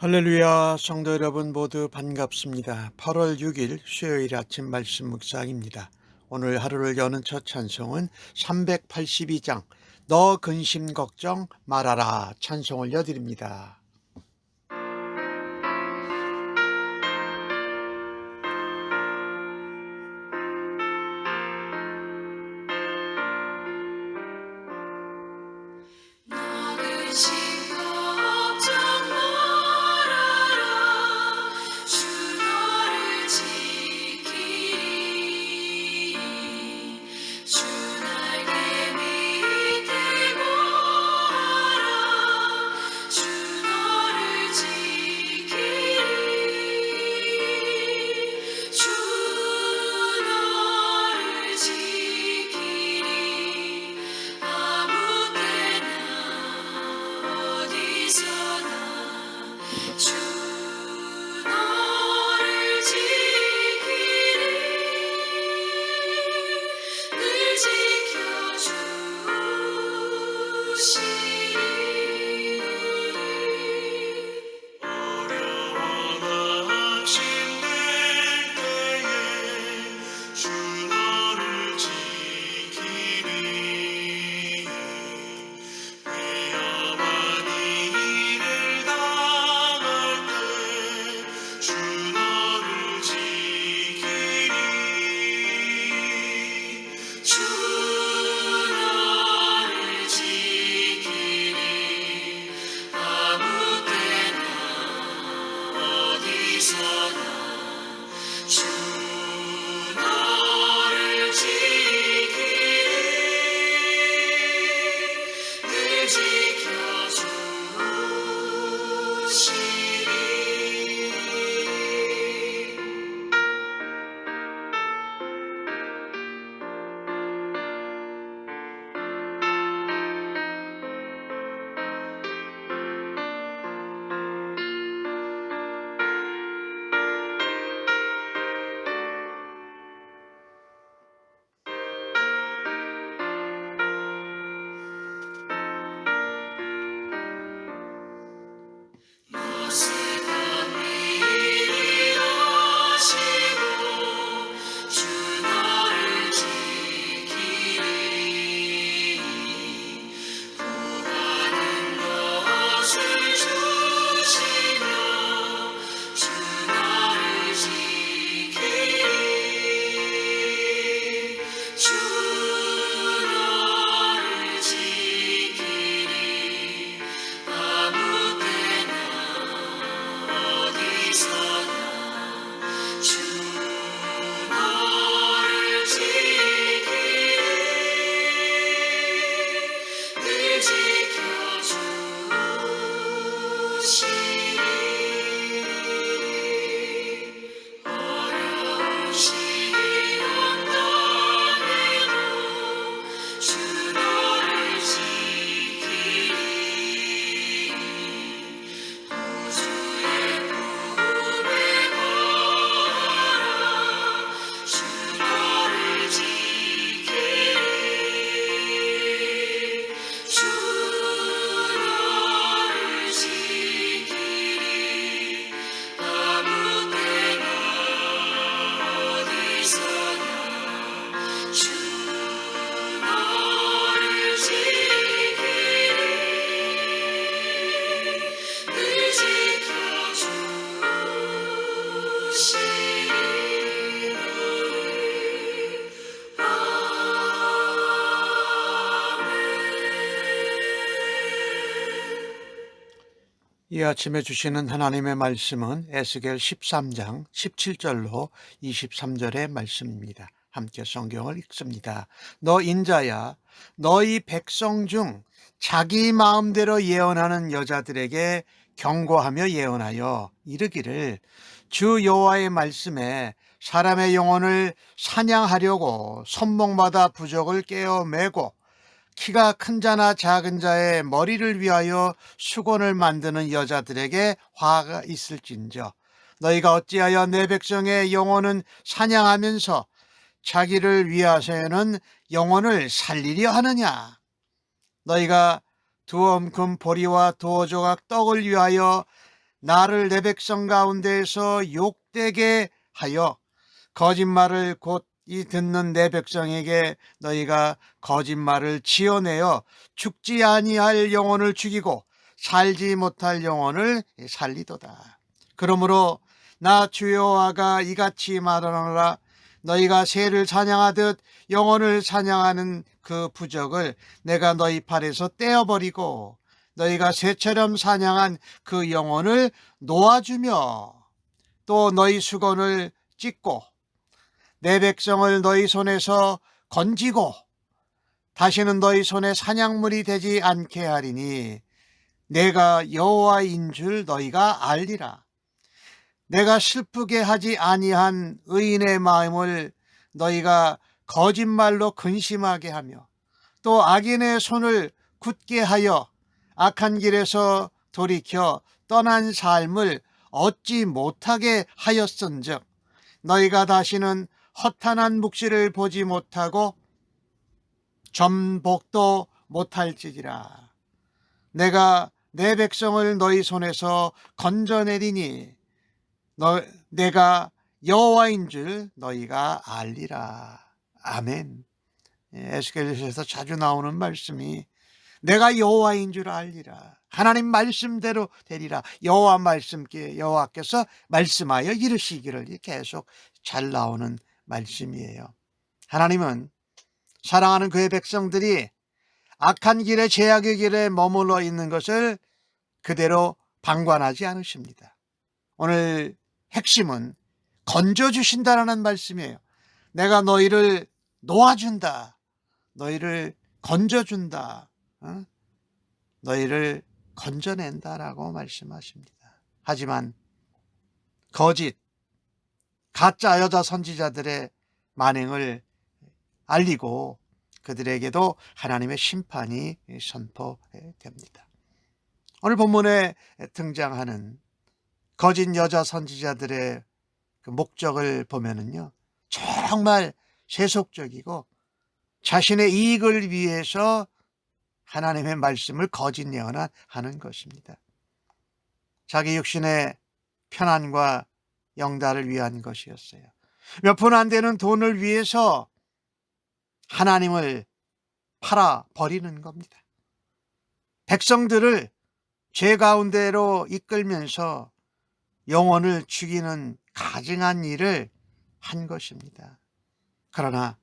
할렐루야, 성도 여러분 모두 반갑습니다. 8월 6일 수요일 아침 말씀 묵상입니다. 오늘 하루를 여는 첫 찬송은 382장 너 근심 걱정 말아라 찬송을 여드립니다. 너그신 걱정 말아라 주 너를 지키리 주 날개 밑에 거하라 주 너를 지키리 주 너를 지키리 아무 때나 어디서나 주 너를 지키리 늘 지켜주시리 어려워 낙심될 때에 주 너를 지키리 위험한 일을 당할 때 주 너를 지키리 주 너를 지키리 아무 때나 어디서나 주 너를 지키리 늘 지켜주시리 모세가 미리 아시고 주 너를 지키리 구하는 것을 주시며 주 너를 지키리 주 너를 지키리 아무 때나 어디서나 주 너를 지키리 늘 지켜주시리 어려운 시기 온다해도 주 너를 지키리 구주의 품에 거하라 주 너를 지키리 주 너를 지키리 아무 때나 어디서나 주 너를 지키리 늘 지켜주시리 이 아침에 주시는 하나님의 말씀은 에스겔 13장 17절로 23절의 말씀입니다. 함께 성경을 읽습니다. 너 인자야, 너희 백성 중 자기 마음대로 예언하는 여자들에게 경고하며 예언하여 이르기를 주 여호와의 말씀에 사람의 영혼을 사냥하려고 손목마다 부적을 깨어 매고 키가 큰 자나 작은 자의 머리를 위하여 수건을 만드는 여자들에게 화가 있을진저 너희가 어찌하여 내 백성의 영혼은 사냥하면서 자기를 위하여는 영혼을 살리려 하느냐. 너희가 두엄금 보리와 두어 조각 떡을 위하여 나를 내 백성 가운데에서 욕되게 하여 거짓말을 곧 이 듣는 내 백성에게 너희가 거짓말을 지어내어 죽지 아니할 영혼을 죽이고 살지 못할 영혼을 살리도다. 그러므로 나 주 여호와가 이같이 말하노라. 너희가 새를 사냥하듯 영혼을 사냥하는 그 부적을 내가 너희 팔에서 떼어버리고 너희가 새처럼 사냥한 그 영혼을 놓아주며 또 너희 수건을 찢고 내 백성을 너희 손에서 건지고 다시는 너희 손에 사냥물이 되지 않게 하리니 내가 여호와인 줄 너희가 알리라. 내가 슬프게 하지 아니한 의인의 마음을 너희가 거짓말로 근심하게 하며 또 악인의 손을 굳게 하여 악한 길에서 돌이켜 떠난 삶을 얻지 못하게 하였은즉 너희가 다시는 허탄한 묵시를 보지 못하고 전복도 못할지니라. 내가 내 백성을 너희 손에서 건져내리니 내가 여호와인 줄 너희가 알리라. 아멘. 에스겔서에서 자주 나오는 말씀이 내가 여호와인 줄 알리라. 하나님 말씀대로 되리라. 여호와 말씀께 여호와께서 말씀하여 이르시기를 계속 잘 나오는 말씀이에요. 하나님은 사랑하는 그의 백성들이 악한 길에 죄악의 길에 머물러 있는 것을 그대로 방관하지 않으십니다. 오늘 핵심은 건져주신다라는 말씀이에요. 내가 너희를 놓아준다. 너희를 건져준다. 너희를 건져낸다라고 말씀하십니다. 하지만 거짓, 가짜 여자 선지자들의 만행을 알리고 그들에게도 하나님의 심판이 선포됩니다. 오늘 본문에 등장하는 거짓 여자 선지자들의 그 목적을 보면은요, 정말 세속적이고 자신의 이익을 위해서 하나님의 말씀을 거짓 예언하는 것입니다. 자기 육신의 편안과 영달을 위한 것이었어요. 몇 푼 안 되는 돈을 위해서 하나님을 팔아 버리는 겁니다. 백성들을 죄 가운데로 이끌면서 영혼을 죽이는 가증한 일을 한 것입니다. 그러나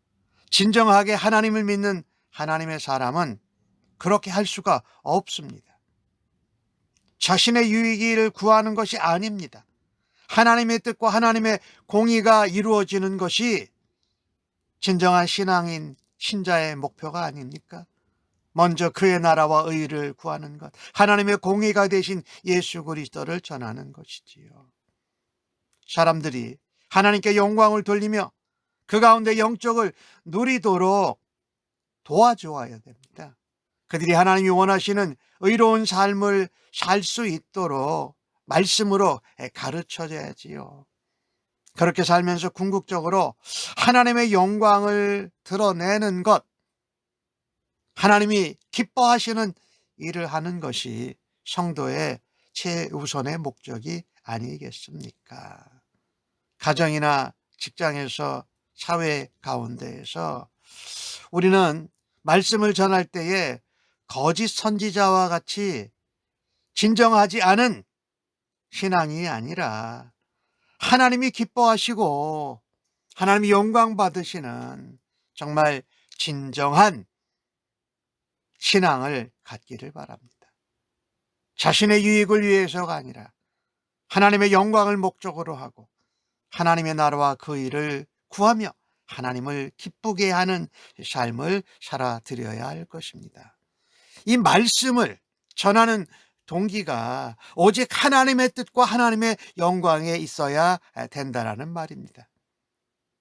진정하게 하나님을 믿는 하나님의 사람은 그렇게 할 수가 없습니다. 자신의 유익을 구하는 것이 아닙니다. 하나님의 뜻과 하나님의 공의가 이루어지는 것이 진정한 신앙인 신자의 목표가 아닙니까? 먼저 그의 나라와 의를 구하는 것, 하나님의 공의가 되신 예수 그리스도를 전하는 것이지요. 사람들이 하나님께 영광을 돌리며 그 가운데 영적을 누리도록 도와주어야 됩니다. 그들이 하나님이 원하시는 의로운 삶을 살 수 있도록 말씀으로 가르쳐줘야지요. 그렇게 살면서 궁극적으로 하나님의 영광을 드러내는 것, 하나님이 기뻐하시는 일을 하는 것이 성도의 최우선의 목적이 아니겠습니까? 가정이나 직장에서 사회 가운데에서 우리는 말씀을 전할 때에 거짓 선지자와 같이 진정하지 않은 신앙이 아니라 하나님이 기뻐하시고 하나님이 영광 받으시는 정말 진정한 신앙을 갖기를 바랍니다. 자신의 유익을 위해서가 아니라 하나님의 영광을 목적으로 하고 하나님의 나라와 그 일을 구하며 하나님을 기쁘게 하는 삶을 살아드려야 할 것입니다. 이 말씀을 전하는 동기가 오직 하나님의 뜻과 하나님의 영광에 있어야 된다라는 말입니다.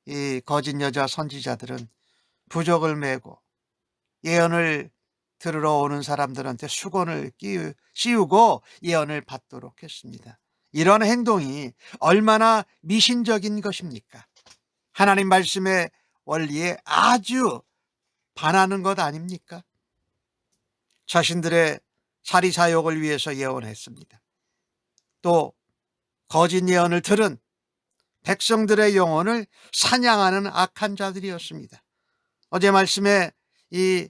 이 거짓 여자 선지자들은 부적을 메고 예언을 들으러 오는 사람들한테 수건을 씌우고 예언을 받도록 했습니다. 이런 행동이 얼마나 미신적인 것입니까? 하나님 말씀의 원리에 아주 반하는 것 아닙니까? 자신들의 사리사욕을 위해서 예언했습니다. 또 거짓 예언을 들은 백성들의 영혼을 사냥하는 악한 자들이었습니다. 어제 말씀에 이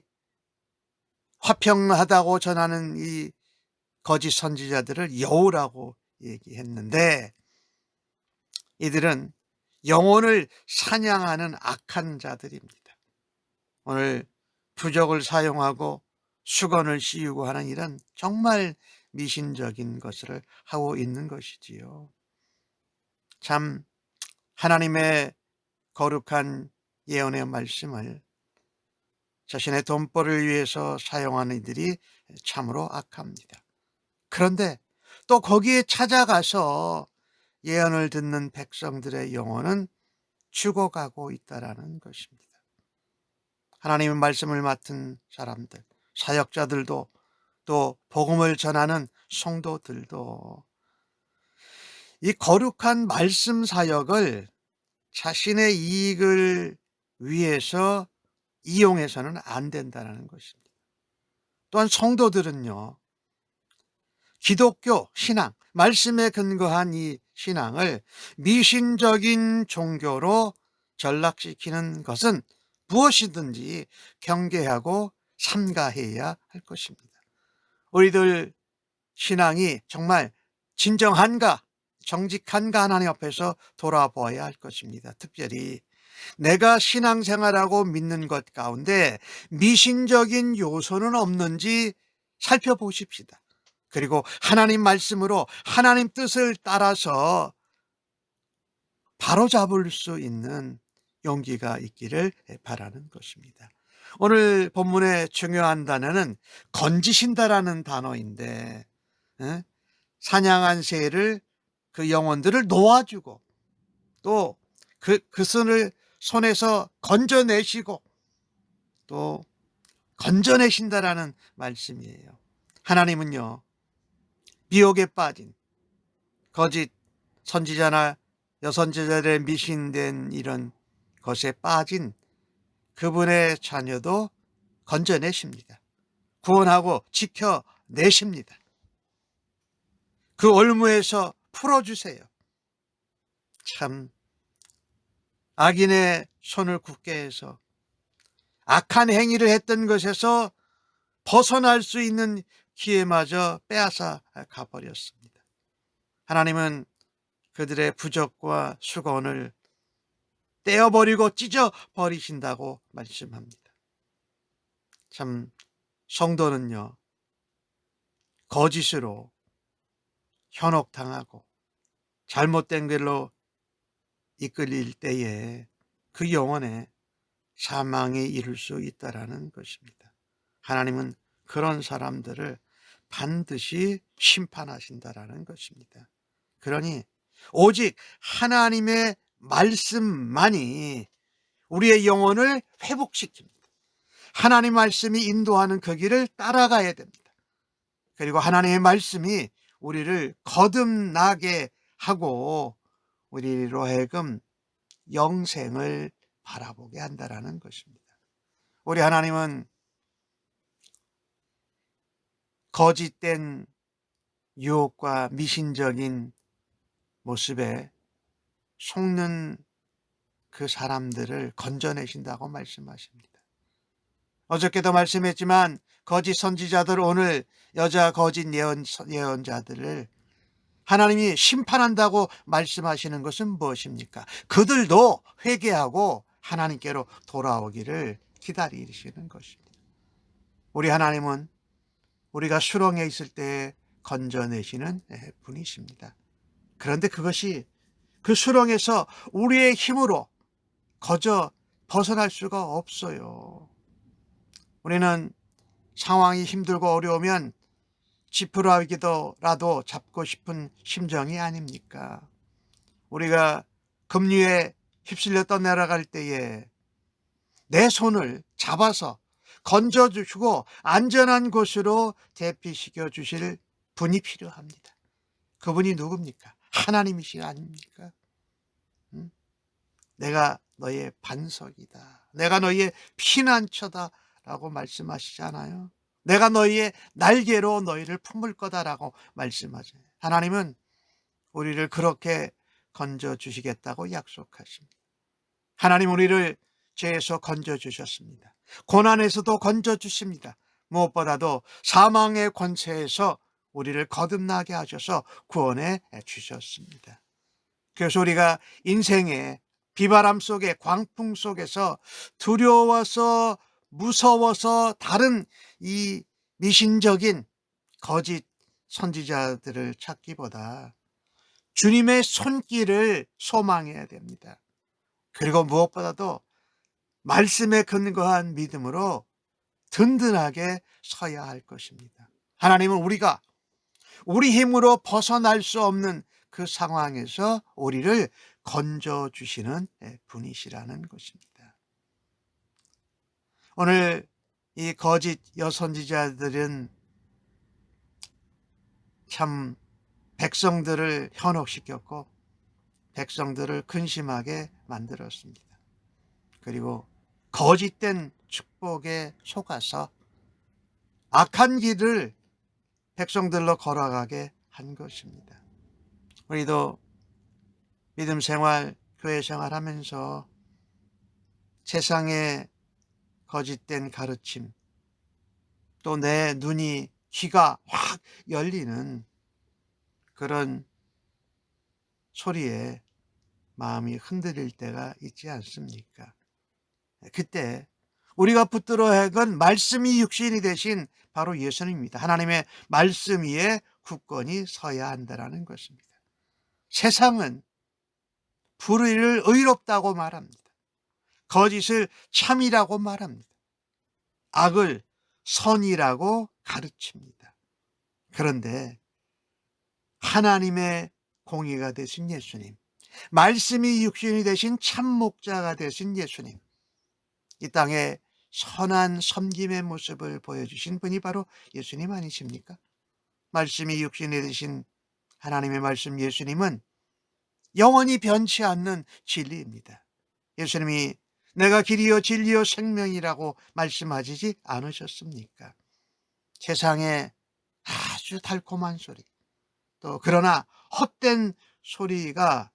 화평하다고 전하는 이 거짓 선지자들을 여우라고 얘기했는데, 이들은 영혼을 사냥하는 악한 자들입니다. 오늘 부적을 사용하고 수건을 씌우고 하는 일은 정말 미신적인 것을 하고 있는 것이지요. 참 하나님의 거룩한 예언의 말씀을 자신의 돈벌이를 위해서 사용하는 이들이 참으로 악합니다. 그런데 또 거기에 찾아가서 예언을 듣는 백성들의 영혼은 죽어가고 있다라는 것입니다. 하나님의 말씀을 맡은 사람들, 사역자들도 또 복음을 전하는 성도들도 이 거룩한 말씀 사역을 자신의 이익을 위해서 이용해서는 안 된다는 것입니다. 또한 성도들은요, 기독교 신앙, 말씀에 근거한 이 신앙을 미신적인 종교로 전락시키는 것은 무엇이든지 경계하고 삼가해야 할 것입니다. 우리들 신앙이 정말 진정한가, 정직한가 하나님 앞에서 돌아보아야 할 것입니다. 특별히 내가 신앙생활하고 믿는 것 가운데 미신적인 요소는 없는지 살펴보십시다. 그리고 하나님 말씀으로 하나님 뜻을 따라서 바로잡을 수 있는 용기가 있기를 바라는 것입니다. 오늘 본문의 중요한 단어는 건지신다라는 단어인데, 사냥한 새를 그 영혼들을 놓아주고 또 그 손에서 건져내시고 또 건져내신다라는 말씀이에요. 하나님은요, 미혹에 빠진 거짓 선지자나 여선지자들의 미신된 이런 것에 빠진 그분의 자녀도 건져내십니다. 구원하고 지켜내십니다. 그 올무에서 풀어주세요. 참 악인의 손을 굳게 해서 악한 행위를 했던 것에서 벗어날 수 있는 기회마저 빼앗아 가버렸습니다. 하나님은 그들의 부적과 수건을 떼어버리고 찢어버리신다고 말씀합니다. 참 성도는요, 거짓으로 현혹당하고 잘못된 길로 이끌릴 때에 그 영혼에 사망에 이를 수 있다라는 것입니다. 하나님은 그런 사람들을 반드시 심판하신다라는 것입니다. 그러니 오직 하나님의 말씀만이 우리의 영혼을 회복시킵니다. 하나님 말씀이 인도하는 그 길을 따라가야 됩니다. 그리고 하나님의 말씀이 우리를 거듭나게 하고 우리로 하여금 영생을 바라보게 한다라는 것입니다. 우리 하나님은 거짓된 유혹과 미신적인 모습에 속는 그 사람들을 건져내신다고 말씀하십니다. 어저께도 말씀했지만 거짓 선지자들, 오늘 여자 거짓 예언자들을 하나님이 심판한다고 말씀하시는 것은 무엇입니까? 그들도 회개하고 하나님께로 돌아오기를 기다리시는 것입니다. 우리 하나님은 우리가 수렁에 있을 때 건져내시는 분이십니다. 그런데 그것이 그 수렁에서 우리의 힘으로 거저 벗어날 수가 없어요. 우리는 상황이 힘들고 어려우면 지푸라기라도 잡고 싶은 심정이 아닙니까? 우리가 급류에 휩쓸려 떠내려갈 때에 내 손을 잡아서 건져주시고 안전한 곳으로 대피시켜 주실 분이 필요합니다. 그분이 누굽니까? 하나님이시 아닙니까? 내가 너의 반석이다, 내가 너의 피난처다 라고 말씀하시잖아요. 내가 너희의 날개로 너희를 품을 거다라고 말씀하세요. 하나님은 우리를 그렇게 건져주시겠다고 약속하십니다. 하나님 우리를 죄에서 건져주셨습니다. 고난에서도 건져주십니다. 무엇보다도 사망의 권세에서 우리를 거듭나게 하셔서 구원해 주셨습니다. 그래서 우리가 인생의 비바람 속에 광풍 속에서 두려워서 무서워서 다른 이 미신적인 거짓 선지자들을 찾기보다 주님의 손길을 소망해야 됩니다. 그리고 무엇보다도 말씀에 근거한 믿음으로 든든하게 서야 할 것입니다. 하나님은 우리가 우리 힘으로 벗어날 수 없는 그 상황에서 우리를 건져주시는 분이시라는 것입니다. 오늘 이 거짓 여선지자들은 참 백성들을 현혹시켰고 백성들을 근심하게 만들었습니다. 그리고 거짓된 축복에 속아서 악한 길을 백성들로 걸어가게 한 것입니다. 우리도 믿음 생활, 교회 생활하면서 세상의 거짓된 가르침, 또 내 눈이, 귀가 확 열리는 그런 소리에 마음이 흔들릴 때가 있지 않습니까? 그때 우리가 붙들어야 할 건 말씀이 육신이 되신 바로 예수님입니다. 하나님의 말씀 위에 굳건히 서야 한다는 것입니다. 세상은 불의를 의롭다고 말합니다. 거짓을 참이라고 말합니다. 악을 선이라고 가르칩니다. 그런데 하나님의 공의가 되신 예수님, 말씀이 육신이 되신 참 목자가 되신 예수님, 이 땅에 선한 섬김의 모습을 보여주신 분이 바로 예수님 아니십니까? 말씀이 육신이 되신 하나님의 말씀 예수님은 영원히 변치 않는 진리입니다. 예수님이 내가 길이요 진리요 생명이라고 말씀하시지 않으셨습니까? 세상에 아주 달콤한 소리, 또 그러나 헛된 소리가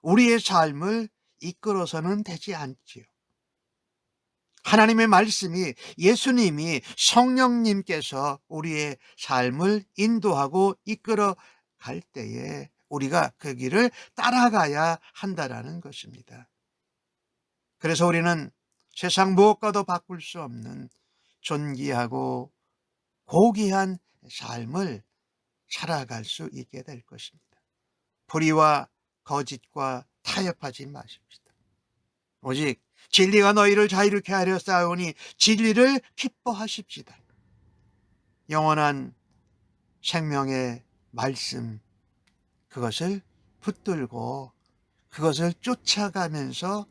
우리의 삶을 이끌어서는 되지 않지요. 하나님의 말씀이, 예수님이, 성령님께서 우리의 삶을 인도하고 이끌어 갈 때에 우리가 그 길을 따라가야 한다라는 것입니다. 그래서 우리는 세상 무엇과도 바꿀 수 없는 존귀하고 고귀한 삶을 살아갈 수 있게 될 것입니다. 불의와 거짓과 타협하지 마십시다. 오직 진리가 너희를 자유롭게 하려 싸우니 진리를 기뻐하십시다. 영원한 생명의 말씀, 그것을 붙들고 그것을 쫓아가면서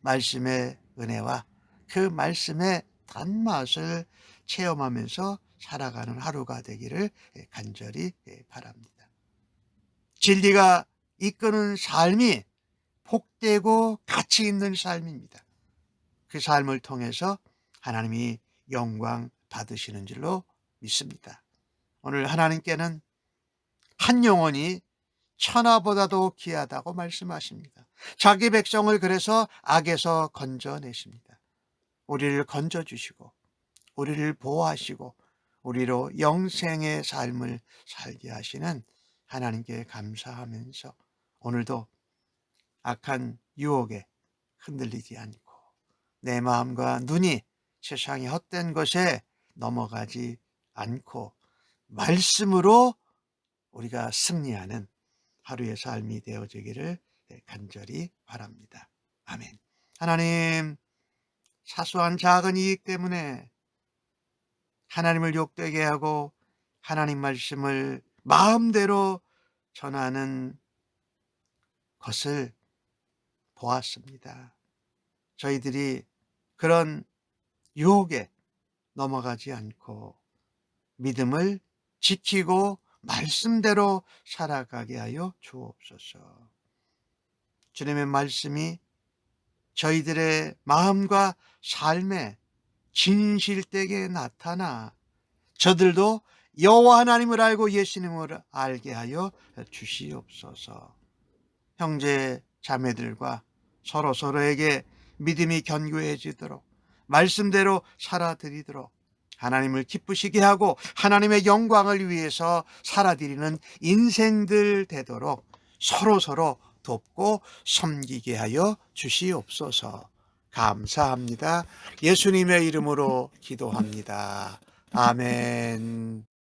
말씀의 은혜와 그 말씀의 단맛을 체험하면서 살아가는 하루가 되기를 간절히 바랍니다. 진리가 이끄는 삶이 복되고 가치 있는 삶입니다. 그 삶을 통해서 하나님이 영광 받으시는 줄로 믿습니다. 오늘 하나님께는 한 영혼이 천하보다도 귀하다고 말씀하십니다. 자기 백성을 그래서 악에서 건져내십니다. 우리를 건져주시고 우리를 보호하시고 우리로 영생의 삶을 살게 하시는 하나님께 감사하면서 오늘도 악한 유혹에 흔들리지 않고 내 마음과 눈이 세상의 헛된 것에 넘어가지 않고 말씀으로 우리가 승리하는 하루의 삶이 되어지기를 간절히 바랍니다. 아멘. 하나님, 사소한 작은 이익 때문에 하나님을 욕되게 하고 하나님 말씀을 마음대로 전하는 것을 보았습니다. 저희들이 그런 유혹에 넘어가지 않고 믿음을 지키고 말씀대로 살아가게 하여 주옵소서. 주님의 말씀이 저희들의 마음과 삶에 진실되게 나타나 저들도 여호와 하나님을 알고 예수님을 알게 하여 주시옵소서. 형제 자매들과 서로에게 믿음이 견고해지도록 말씀대로 살아드리도록 하나님을 기쁘시게 하고 하나님의 영광을 위해서 살아드리는 인생들 되도록 서로 돕고 섬기게 하여 주시옵소서. 감사합니다. 예수님의 이름으로 기도합니다. 아멘.